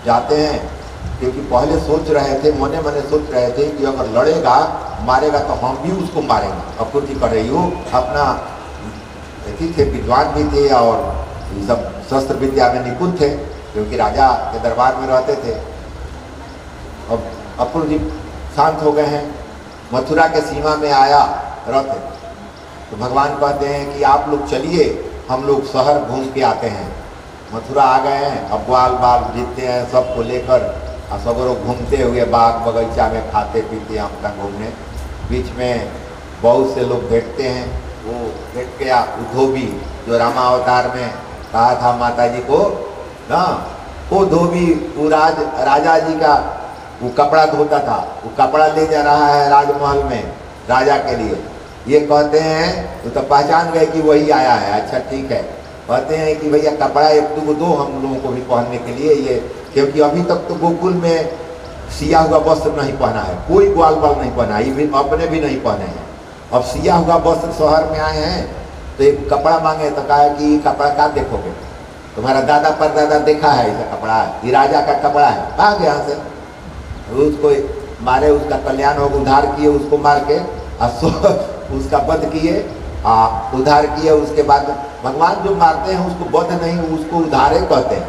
जाते हैं, क्योंकि पहले सोच रहे थे, मने मने सोच रहे थे कि अगर लड़ेगा मारेगा तो हम भी उसको मारेंगे। अपूर्ति कर रही हो अपना ऐसी थे, विद्वान भी थे और ये सब शस्त्र विद्या में निपुण थे, क्योंकि राजा के दरबार में रहते थे। अब अपूर्व जी शांत हो गए हैं, मथुरा के सीमा में आया रथ, तो भगवान कहते हैं कि आप लोग चलिए, हम लोग शहर घूम के आते हैं। मथुरा आ गए हैं, अब ग्वाल बाल जीतते हैं सबको लेकर और सगरों घूमते हुए बाग बगीचा में खाते पीते हम तक घूमने। बीच में बहुत से लोग बैठते हैं, वो बैठ गया धोबी जो रामावतार में कहा था माता जी को ना, वो धोबी वो राजा जी का वो कपड़ा धोता था, वो कपड़ा ले जा रहा है राजमहल में राजा के लिए। ये कहते हैं तो पहचान गए कि वही आया है। अच्छा ठीक है, कहते हैं कि भैया कपड़ा एक दो हम लोगों को भी पहनने के लिए, ये क्योंकि अभी तक तो गोकुल में सिया हुआ वस्त्र नहीं पहना है, कोई ग्वाल बाल नहीं पहना, ये भी अपने भी नहीं पहने हैं। अब सिया हुआ वस्त्र शहर में आए हैं तो एक कपड़ा मांगे तो कहा कि ये कपड़ा क्या देखोगे, तुम्हारा दादा परदादा देखा है ऐसा कपड़ा, ये राजा का कपड़ा है, भाग यहाँ से। उसको मारे, उसका कल्याण हो, उद्धार किए, उसको मार के उसका वध किए, उद्धार किए। उसके बाद भगवान जो मारते हैं उसको वध नहीं, उसको उद्धारे कहते हैं,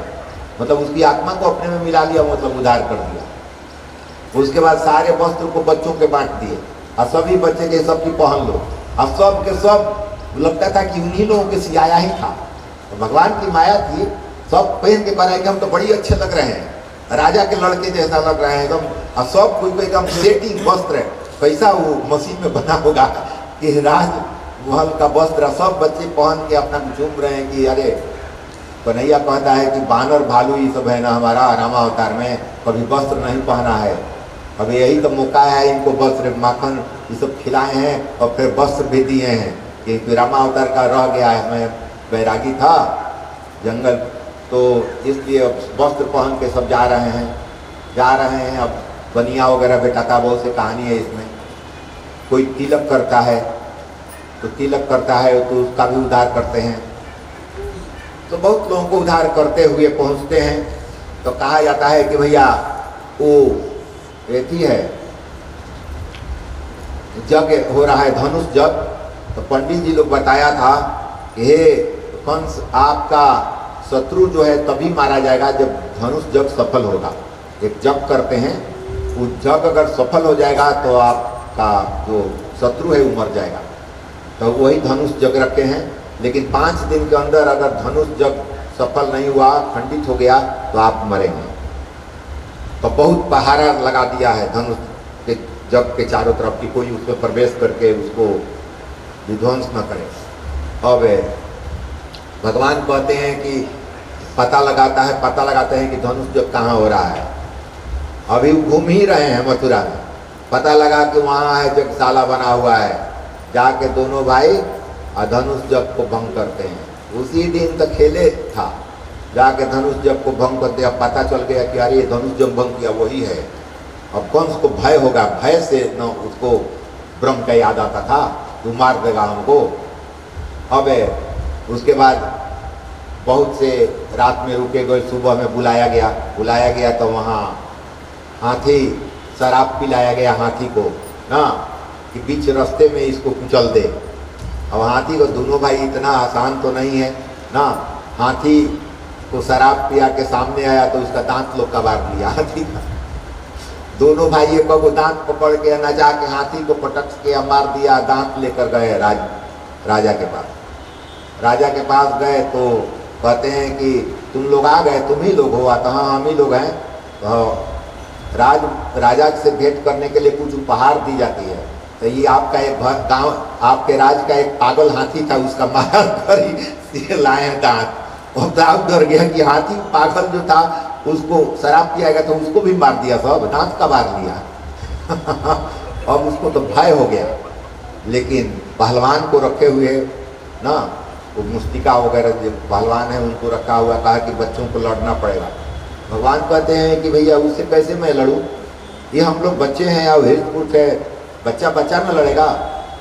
मतलब उसकी आत्मा को अपने में मिला लिया, मतलब उद्धार कर दिया। उसके बाद सारे वस्त्र को बच्चों के बांट दिए और सभी बच्चे के सब की पहन लो, और सब के सब लगता था कि उन्हीं लोगों के सियाया ही था। तो भगवान की माया थी, सब पहन के बनाए कि हम तो बड़ी अच्छे लग रहे हैं, राजा के लड़के जैसा लग रहे हैं एकदम, और सब कोई एकदम सेटिंग वस्त्र है, कैसा वो मशीन में बना होगा कि राजमहल का वस्त्र, सब बच्चे पहन के अपना झूम रहे हैं कि अरे। कन्हैया कहता है कि बानर भालू ये सब है ना हमारा रामावतार में, कभी वस्त्र नहीं पहना है, अब यही तो मौका है इनको वस्त्र माखन ये सब खिलाए हैं और फिर वस्त्र भी दिए हैं कि रामावतार का रह गया है, मैं बैरागी था जंगल, तो इसलिए अब वस्त्र पहन के सब जा रहे हैं। अब बनिया वगैरह बेटाता, बहुत से कहानी है इसमें। कोई तिलक करता है तो उसका भी उद्धार करते हैं, तो बहुत लोगों को उद्धार करते हुए पहुंचते हैं। तो कहा जाता है कि भैया वो ऐसी है जग हो रहा है, धनुष जग। तो पंडित जी लोग बताया था कि हे कंस, आपका शत्रु जो है तभी मारा जाएगा जब धनुष जग सफल होगा। एक जग करते हैं, वो जग अगर सफल हो जाएगा तो आपका जो शत्रु है वो मर जाएगा। तो वही धनुष जग रखे हैं, लेकिन 5 दिन के अंदर अगर धनुष जग सफल नहीं हुआ, खंडित हो गया, तो आप मरेंगे। तो बहुत पहाड़ा लगा दिया है धनुष के जग के चारों तरफ की, कोई उसमें प्रवेश करके उसको विध्वंस न करे। अब भगवान कहते हैं कि पता लगाते हैं कि धनुष जग कहाँ हो रहा है। अभी घूम ही रहे हैं मथुरा में, पता लगा कि वहाँ है जगशाला बना हुआ है, जाके दोनों भाई धनुष जग को भंग करते हैं। उसी दिन तक खेले था, जाके धनुष जग को भंग करते, अब पता चल गया कि अरे ये धनुष जग भंग किया वही है। अब कंस को भय होगा, भय से न उसको ब्रह्म का याद आता था, तू मार देगा हमको। अब उसके बाद बहुत से रात में रुके गए, सुबह में बुलाया गया तो वहाँ हाथी शराब पिलाया गया हाथी को ना, कि बीच रास्ते में इसको कुचल दे। अब हाथी को, दोनों भाई इतना आसान तो नहीं है ना, हाथी को शराब पिया के सामने आया तो उसका दांत लोग कबार लिया हाथी का। दोनों भाई एक को दांत पकड़ के न जाके हाथी को पटक के मार दिया, दांत लेकर गए राजा के पास। राजा के पास गए तो कहते हैं कि तुम लोग आ गए, तुम ही लोग हो? तो हाँ हम ही लोग हैं। तो राजा से भेंट करने के लिए कुछ उपहार दी जाती है। तो ये आपका एक गांव, आपके राज का एक पागल हाथी था, उसका मार कर लाए हैं दांत। और दांत डर गया कि हाथी पागल जो था उसको शराब पियाएगा तो उसको भी मार दिया, सब दांत का मार लिया। अब उसको तो भय हो गया, लेकिन पहलवान को रखे हुए ना, वो मुस्तिका वगैरह जो पहलवान है उनको रखा हुआ, कहा कि बच्चों को लड़ना पड़ेगा। भगवान कहते हैं कि भैया उससे कैसे मैं लड़ूं, ये हम लोग बच्चे हैं और हिरपुर है, बच्चा न लड़ेगा।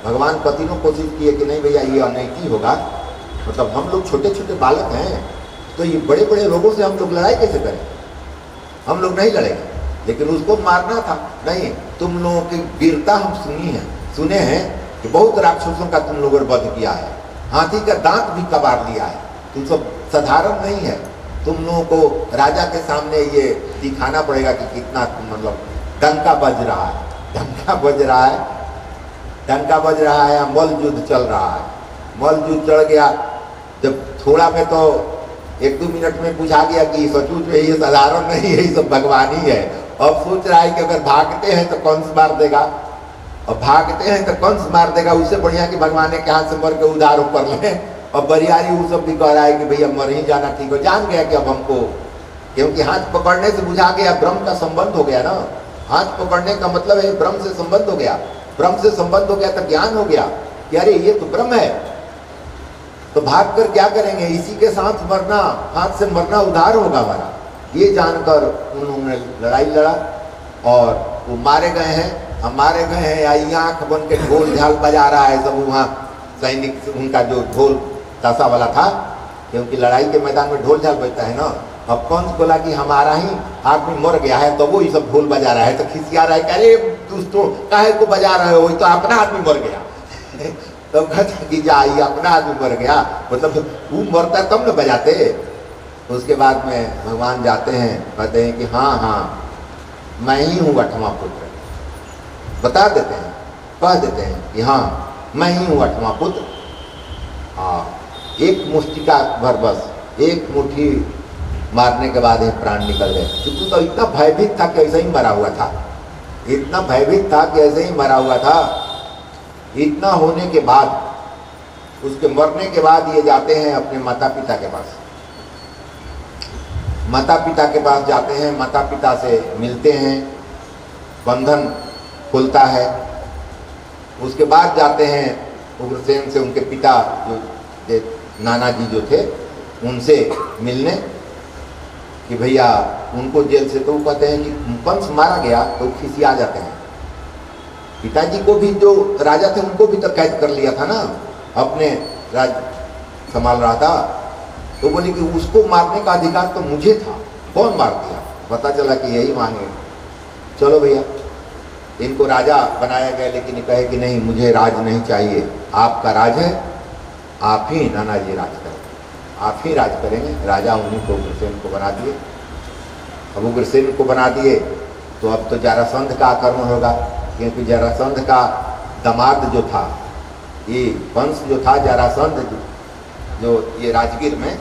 भगवान पतिनों कोशिश किए कि नहीं भैया ये अनैतिक होगा, मतलब हम लोग छोटे छोटे बालक हैं, तो ये बड़े बड़े लोगों से हम लोग लड़ाई कैसे करें। हम लोग नहीं लड़ेंगे, लेकिन उसको मारना था नहीं। तुम लोगों की वीरता हम सुने हैं कि बहुत राक्षसों का तुम लोगों ने वध किया है, हाथी का दांत भी कबाड़ लिया है। तुम सब साधारण नहीं है, तुम लोगों को राजा के सामने ये दिखाना पड़ेगा कि कितना मतलब डंका बज रहा है, डंका बज रहा है, डंका बज रहा है, मल्ल युद्ध चल रहा है। मल्ल युद्ध चढ़ गया, जब थोड़ा में तो 1-2 मिनट में बुझा गया कि सचमुच में ये साधारण नहीं है, ये सब भगवान ही है। अब सोच रहा है कि अगर भागते हैं तो कंस मार देगा, और भागते हैं तो कंस मार देगा, उससे बढ़िया कि भगवान के हाथ से मर के उधार ऊपर लें। और बरियारी वो सब भी कह रहा है कि भैया मर ही जाना ठीक हो। जान गया कि अब हमको, क्योंकि हाथ पकड़ने से बुझा गया, ब्रह्म का संबंध हो गया ना। हाथ पकड़ने का मतलब है ब्रह्म से संबंध हो गया, ब्रह्म से संबंध हो गया तो ज्ञान हो गया कि अरे ये तो ब्रह्म है, तो भाग कर क्या करेंगे, इसी के साथ मरना, हाथ से मरना उधार होगा हमारा। ये जानकर उन्होंने लड़ाई लड़ा और वो मारे गए हैं। हम मारे गए हैं, या आँख बन के ढोल झाल बजा रहा है सब वहाँ सैनिक, उनका जो ढोल ताशा वाला था, क्योंकि लड़ाई के मैदान में ढोल झाल बजता है ना। अब कंस बोला कि हमारा ही आदमी मर गया है, तो वो ये सब ढोल बजा रहा है, तो खिसिया रहा है कि अरे दोस्तों काहे को बजा रहे हो, तो अपना आदमी मर गया। तो कहता कि जा, ये अपना आदमी मर गया, मतलब वो मरता तब न बजाते। उसके बाद में भगवान जाते हैं, कहते हैं कि हाँ हाँ मैं ही हूँ 8वां पुत्र, बता देते हैं, कह देते हैं कि हाँ मैं ही हूँ 8वां पुत्र। एक मुष्टिका भर, बस एक मुट्ठी मारने के बाद ही प्राण निकल गए। क्योंकि तो इतना भयभीत था कि ऐसे ही मरा हुआ था, इतना भयभीत था कि ऐसे ही मरा हुआ था। इतना होने के बाद, उसके मरने के बाद ये जाते हैं अपने माता पिता के पास। माता पिता के पास जाते हैं, माता पिता से मिलते हैं, बंधन खुलता है। उसके बाद जाते हैं उग्रसेन से, उनके पिता जो नाना जी जो थे उनसे मिलने कि भैया उनको जेल से, तो वो कहते हैं कि कंस मारा गया, तो खिसिया जाते हैं। पिताजी को भी जो राजा थे उनको भी तो कैद कर लिया था ना, अपने राज संभाल रहा था, तो बोले कि उसको मारने का अधिकार तो मुझे था, कौन मार दिया। पता चला कि यही मांगे, चलो भैया इनको राजा बनाया गया, लेकिन कहे कि नहीं मुझे राज नहीं चाहिए, आपका राज है, आप ही नाना जी राज करेंगे, आप ही राज करेंगे। राजा उन्हीं को उग्रसेन को बना दिए। अब उग्रसेन को बना दिए तो अब तो जरासंध का आक्रमण होगा, क्योंकि जरासंध का दामाद जो था, ये वंश जो था जरासंध जो ये राजगीर में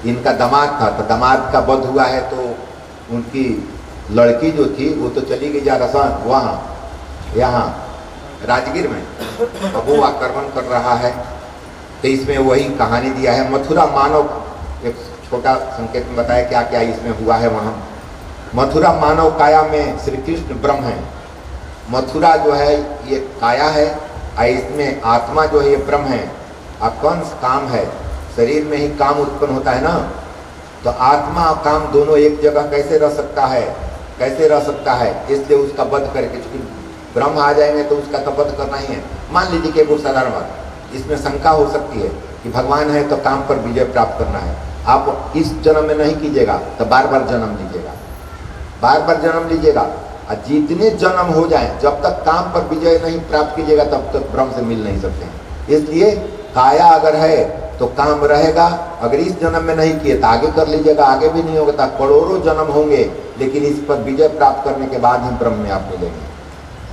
इनका दामाद था, तो दामाद का वध हुआ है, तो उनकी लड़की जो थी वो तो चली गई जरासंध वहाँ यहाँ राजगीर में, अब वो आक्रमण कर रहा है। तो इसमें वही कहानी दिया है। मथुरा मानव, एक छोटा संकेत में बताया क्या क्या इसमें हुआ है। वहाँ मथुरा मानव काया में श्री कृष्ण ब्रह्म है। मथुरा जो है ये काया है, और इसमें आत्मा जो है ये ब्रह्म है, और कंस काम है। शरीर में ही काम उत्पन्न होता है ना, तो आत्मा और काम दोनों एक जगह कैसे रह सकता है, कैसे रह सकता है। इसलिए उसका वध करके, चूंकि ब्रह्म आ जाएंगे तो उसका तो वध करना ही है। मान लीजिए कि वो साधारण बात, इसमें शंका हो सकती है कि भगवान है तो काम पर विजय प्राप्त करना है। आप इस जन्म में नहीं कीजिएगा तो बार बार जन्म लीजिएगा, बार बार जन्म लीजिएगा, और जितने जन्म हो जाएं जब तक काम पर विजय नहीं प्राप्त कीजिएगा तब तक ब्रह्म से मिल नहीं सकते हैं। इसलिए काया अगर है तो काम रहेगा, अगर इस जन्म में नहीं किए तो आगे कर लीजिएगा, आगे भी नहीं होगा तो करोड़ों जन्म होंगे, लेकिन इस पर विजय प्राप्त करने के बाद ही ब्रह्म में आप मिलेंगे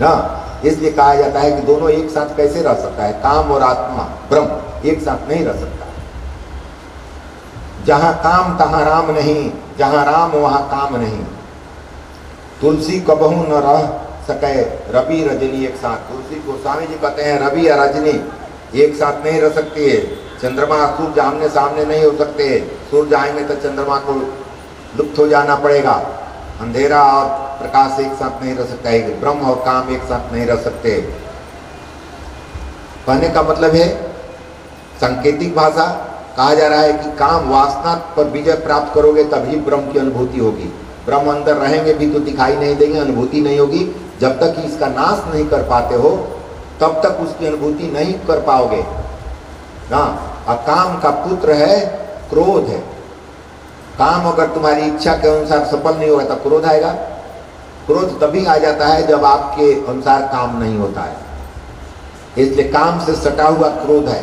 ना। इसलिए कहा जाता है कि दोनों एक साथ कैसे रह सकता है, काम और आत्मा ब्रह्म एक साथ नहीं रह सकता। जहां काम तहां राम नहीं, जहां राम वहां काम नहीं। तुलसी कबहू न रह सके रवि रजनी एक साथ। तुलसी गोस्वामी जी कहते हैं रवि और रजनी एक साथ नहीं रह सकती है। चंद्रमा और सूर्य आमने सामने नहीं हो सकते। सूर्य आएंगे तो चंद्रमा को लुप्त हो जाना पड़ेगा। अंधेरा और प्रकाश एक साथ नहीं रह सकता है। ब्रह्म और काम एक साथ नहीं रह सकते। कहने का मतलब है सांकेतिक भाषा, कहा जा रहा है कि काम वासना पर विजय प्राप्त करोगे तभी ब्रह्म की अनुभूति होगी। ब्रह्म अंदर रहेंगे भी तो दिखाई नहीं देंगे, अनुभूति नहीं होगी। जब तक कि इसका नाश नहीं कर पाते हो तब तक उसकी अनुभूति नहीं कर पाओगे ना। और काम का पुत्र है क्रोध है, काम अगर तुम्हारी इच्छा के अनुसार सफल नहीं होगा तो क्रोध आएगा। क्रोध तभी आ जाता है जब आपके अनुसार काम नहीं होता है, इसलिए काम से सटा हुआ क्रोध है।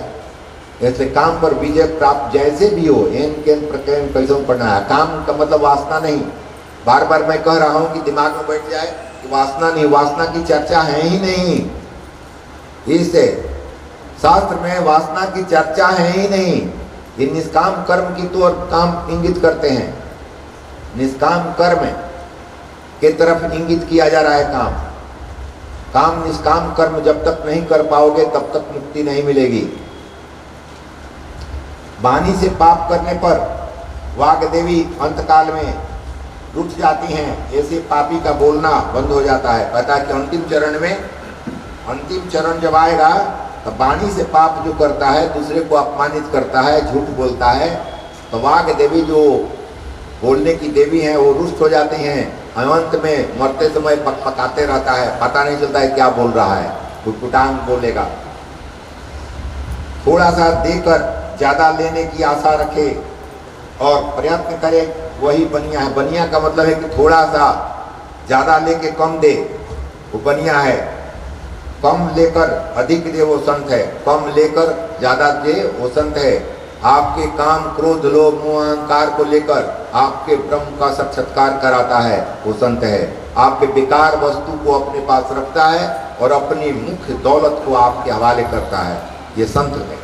इसलिए काम पर विजय प्राप्त जैसे भी हो, एन केन प्रकरण कैसे पढ़ना है। काम का मतलब वासना नहीं। बार बार मैं कह रहा हूं कि दिमाग में बैठ जाए कि वासना नहीं, वासना की चर्चा है ही नहीं। इससे शास्त्र में वासना की चर्चा है ही नहीं। ये निष्काम कर्म की तो और काम इंगित करते हैं, निष्काम कर्म के तरफ इंगित किया जा रहा है। काम निष्काम कर्म जब तक नहीं कर पाओगे तब तक मुक्ति नहीं मिलेगी। वाणी से पाप करने पर वाग देवी अंतकाल में रुठ जाती हैं। ऐसे पापी का बोलना बंद हो जाता है। पता है कि अंतिम चरण में, अंतिम चरण जब आएगा तो वाणी से पाप जो करता है, दूसरे को अपमानित करता है, झूठ बोलता है, तो वाग देवी जो बोलने की देवी हैं वो रुष्ट हो जाती हैं। अंत में मरते समय पकाते रहता है, पता नहीं चलता है क्या बोल रहा है, कुटांग बोलेगा। थोड़ा सा देकर ज्यादा लेने की आशा रखे और प्रयत्न करे, वही बनिया है। बनिया का मतलब है कि थोड़ा सा ज्यादा लेके कम दे, वो बनिया है। कम लेकर अधिक दे, वो संत है। कम लेकर ज्यादा दे, वो संत है। आपके काम क्रोध लोभ मोह अहंकार को लेकर आपके ब्रह्म का साक्षात्कार कराता है, वो संत है। आपके बेकार वस्तु को अपने पास रखता है और अपनी मुख्य दौलत को आपके हवाले करता है, ये संत है।